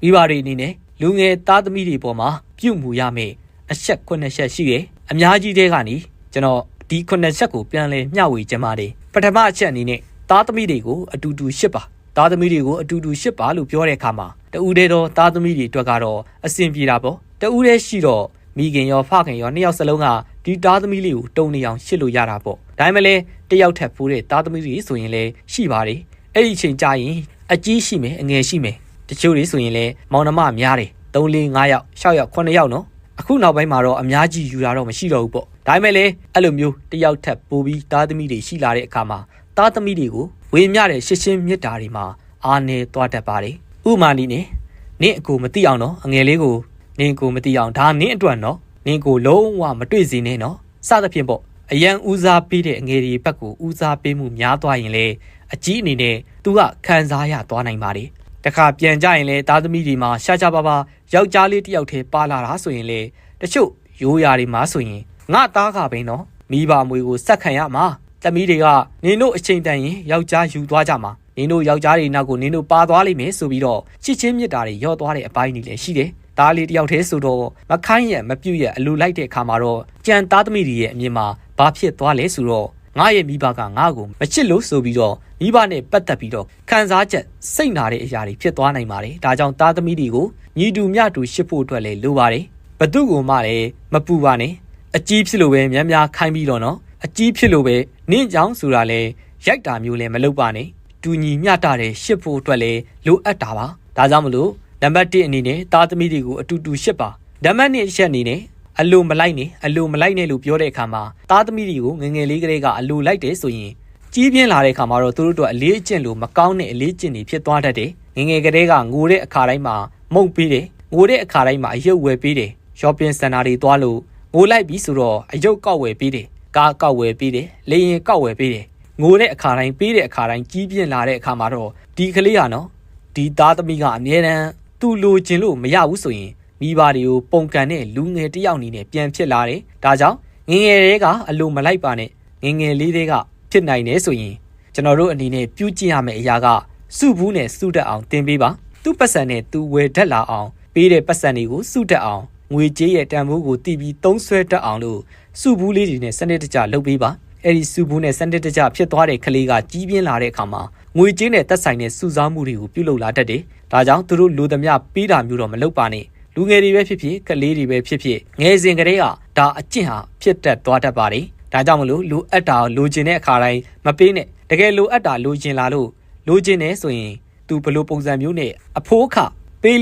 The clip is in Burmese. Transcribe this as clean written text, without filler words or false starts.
မိဘတွေအနေနဲ့လူငယ်သားသမီးတွေပေါ်မှာပြုမှုရမယ်အချက်9ချက်ရှိတယ်အများကြီးတဲကနေကျွန်တော်ဒီ9ချက်ကိုပြန်လဲမျှဝေခြင်းပါတယ်ပထမအချက်အနေနဲ့သားသမီးတွေကိုအတူတူရှစ်ပါသားသမီးတွေကိုအတူတူရှစ်ပါလို့ပြောတဲ့အခါမှာတဦးတည်းတော့သားသမီးတွေအတွက်ကတော့အဆင်ပြေတာပေါ့တဦးတည်းရှိတော့မိခင်ရောဖခင်ရောနှစ်ယောက်စလုံးကဒီသားသမီးလေးကိုတုံနေအောင်ရှစ်လို့ရတာပေါ့ဒါမှမလဲတယောက်ထပ်ဖိုးတဲ့သားသမီးတွေဆိုရင်လည်းရှိပါတယ်အဲ့ဒီချိန်ကြာရင်အကြီးရှိမယ်အငယ်ရှိမယ်တချို့တွေဆိုရင်လည်းမောင်နှမများတယ်3 4 5ယောက်6ယောက်9ယောက်နော်အခုနောက်ပိုင်းမှာတော့အများကြီးယူတာတော့မရှိတော့ဘူးပေါ့ဒါမှမလဲအဲ့လိုမျိုးတယောက်ထပ်ပိုးပြီးသားသမီးတွေရှိလာတဲ့အခါမှာသားသမီးတွေကိုဝေမျှတဲ့ရှင်းရှင်းမြတ်တာတွေမှာအားနေသွားတတ်ပါတယ်ဥမာနည်းနဲ့နင့်အကိုမသိအောင်နော်အငယ်လေးကိုနင့်ကိုမသိအောင်ဒါနင့်အတွက်နော်နင့်ကိုလုံးဝမတွေ့စေနဲ့နော်စသဖြင့်ပေါ့အရန်ဦးစားပေးတဲ့အငယ်တွေဘက်ကိုဦးစားပေးမှုများသွားရင်လေအကြီးအနေနဲ့သူကခံစားရသွားနိုင်ပါတယ်တခါပြန်ကြရင်လေသားသမီးတွေမှာရှားပါယောက်ျားလေးတယောက်တည်းပါလာတာဆိုရင်လေတချို့ရိုးရာတွေမှာဆိုရင်ငါသားကပဲနော်မိဘမွေကိုစက်ခံရမှာသမီးတွေကနင်တို့အချိန်တန်ရင်ယောက်ျားယူသွားကြမှာနင်တို့ယောက်ျားတွေနောက်ကိုနင်တို့ပါသွားလိမ့်မယ်ဆိုပြီးတော့ချစ်ချင်းမြတ်တာတွေရော့သွားတဲ့အပိုင်းတွေလည်းရှိတယ်သားလေးတယောက်တည်းဆိုတော့မခိုင်းရမပြုတ်ရအလိုလိုက်တဲ့အခါမှာတော့ကြံသားသမီးတွေရဲ့အမြင်မှာဘာဖြစ်သွားလဲဆိုတော့ငါရဲ့မိဘကငါ့ကိုမချစ်လို့ဆိုပြီးတော့မိဘနဲ့ပတ်သက်ပြီးတော့ခံစားချက်စိတ်နာတဲ့အရာတွေဖြစ်သွားနိုင်ပါတယ်ဒါကြောင့်သားသမီးတွေကိုညီတူမျှတူရှစ်ဖို့အတွက်လည်းလိုပါတယ်ဘသူ့ကိုမှလည်းမပူပါနဲ့အကြီးဖြစ်လို့ပဲများများခိုင်းပြီးတော့နော်အကြီးဖြစ်လို့ပဲနင့်ကြောင့်ဆိုတာလဲရိုက်တာမျိုးလည်းမလုပ်ပါနဲ့တူညီမျှတတဲ့ရှစ်ဖို့အတွက်လည်းလိုအပ်တာပါဒါကြောင့်မလို့နံပါတ်1အနေနဲ့သားသမီးတွေကိုအတူတူရှစ်ပါနံပါတ်2အချက်အနေနဲ့အလိုမလိုက်နဲ့လို့ပြောတဲ့အခါမှာသားသမီးတွေကိုငငယ်လေးကလေးကအလိုလိုက်တယ်ဆိုရင်ကြီးပြင်းလာတဲ့အခါမှာတော့သူတို့တို့အလေးအကျင့်လို့မကောင်းတဲ့အလေးအကျင့်တွေဖြစ်သွားတတ်တယ်ငငယ်ကလေးကငိုတဲ့အခါတိုင်းမှာမုံပေးတယ်ငိုတဲ့အခါတိုင်းမှာအယုတ်ဝယ်ပေးတယ်ရှော့ပင်းစင်တာတွေသွားလို့ငိုလိုက်ပြီဆိုတော့အယုတ်ကောက်ဝယ်ပေးတယ်ကားကောက်ဝယ်ပေးတယ်လေရင်ကောက်ဝယ်ပေးတယ်ငိုတဲ့အခါတိုင်းပေးတဲ့အခါတိုင်းကြီးပြင်းလာတဲ့အခါမှာတော့ဒီကလေးကနော်ဒီသားသမီးကအမြဲတမ်းသူ့လိုချင်လို့မရဘူးဆိုရင်မိဘတွေကိုပုံကန်တဲ့လူငယ်တယောက်အနေနဲ့ပြန်ဖြစ်လာတယ်ဒါကြောင့်ငငယ်လေးကအလိုမလိုက်ပါနဲ့ငငယ်လေးတွေကဖြစ်နိုင်တယ်ဆိုရင်ကျွန်တော်တို့အနေနဲ့ပြုကျင့်ရမယ့်အရာကစုဘူးနဲ့စုတက်အောင်တင်ပေးပါသူ့ပတ်စံနဲ့သူဝယ်တက်လာအောင်ပေးတဲ့ပတ်စံတွေကိုစုတက်အောင်ငွေကြေးရဲ့တန်ဖိုးကိုတည်ပြီးသုံးဆွဲတက်အောင်လို့စုဘူးလေးတွေနဲ့စနစ်တကျလုပ်ပေးပါအဲ့ဒီစုဘူးနဲ့စနစ်တကျဖြစ်သွားတဲ့ကလေးကကြီးပြင်းလာတဲ့အခါမှာငွေကြေးနဲ့သက်ဆိုင်တဲ့စုဆောင်းမှုတွေကိုပြုလုပ်လာတတ်တယ်ဒါကြောင့်သူတို့လိုသမျှပေးတာမျိုးတော့မလုပ်ပါနဲ့လူငယ်တွေပဲဖြစ်ဖြစ်ကလေးတွေပဲဖြစ်ဖြစ်ငယ်စဉ်ကတည်းကဒါအကျင့်ဟာဖြစ်တတ်သွားတတ်ပါတယ်ဒါကြောင့်မလို့လိုအပ်တာလိုချင်တဲ့အခါတိုင်းမပေးနဲ့တကယ်လိုအပ်တာလိုချင်လာလို့လိုချင်တယ်ဆိုရင်သူဘလို့ပုံစံမျိုးနဲ့အဖိုးအခပေးလို့